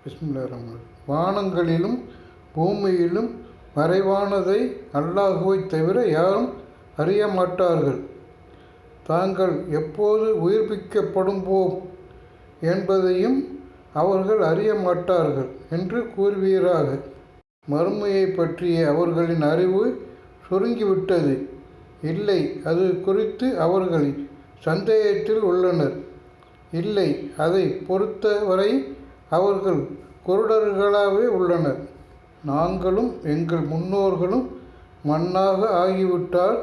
பிஸ்மில்லாஹிர்ரஹ்மானிர்ரஹீம். வானங்களிலும் பூமியிலும் மறைவானதை அல்லாஹுவைத் தவிர யாரும் அறிய மாட்டார்கள். தாங்கள் எப்போது உயிர்ப்பிக்கப்படுவோம் என்பதையும் அவர்கள் அறிய மாட்டார்கள் என்று கூறுவீராக. மறுமையை பற்றிய அவர்களின் அறிவு சுருங்கிவிட்டது. இல்லை, அது குறித்து அவர்கள் சந்தேகத்தில் உள்ளனர். இல்லை, அதை பொறுத்தவரை அவர்கள் குருடர்களாகவே உள்ளனர். நாங்களும் எங்கள் முன்னோர்களும் மண்ணாக ஆகிவிட்டால்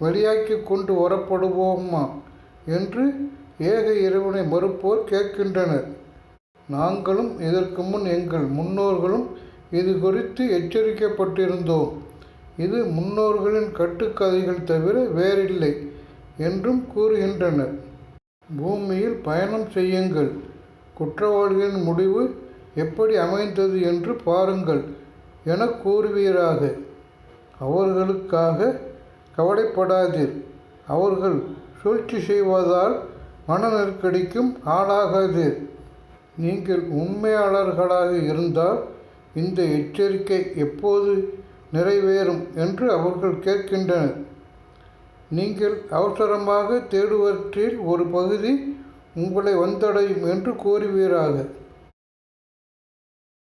வெளியாக்கி கொண்டு வரப்படுவோமா என்று ஏக இறைவனை மறுப்போர் கேட்கின்றனர். நாங்களும் இதற்கு முன் எங்கள் முன்னோர்களும் இது குறித்து எச்சரிக்கப்பட்டிருந்தோம். இது முன்னோர்களின் கட்டுக்கதைகள் தவிர வேறில்லை என்றும் கூறுகின்றனர். பூமியில் பயணம் செய்யுங்கள், குற்றவாளிகளின் முடிவு எப்படி அமைந்தது என்று பாருங்கள் என கூறுவீராக. அவர்களுக்காக கவலைப்படாதீர். அவர்கள் சூழ்ச்சி செய்வதால் மன நெருக்கடிக்கும் ஆளாகாதீர். நீங்கள் உண்மையாளர்களாக இருந்தால் இந்த எச்சரிக்கை எப்போது நிறைவேறும் என்று அவர்கள் கேட்கின்றனர். நீங்கள் அவசரமாக தேடுவற்றில் ஒரு பகுதி உங்களை வந்தடையும் என்று கூறுவீராக.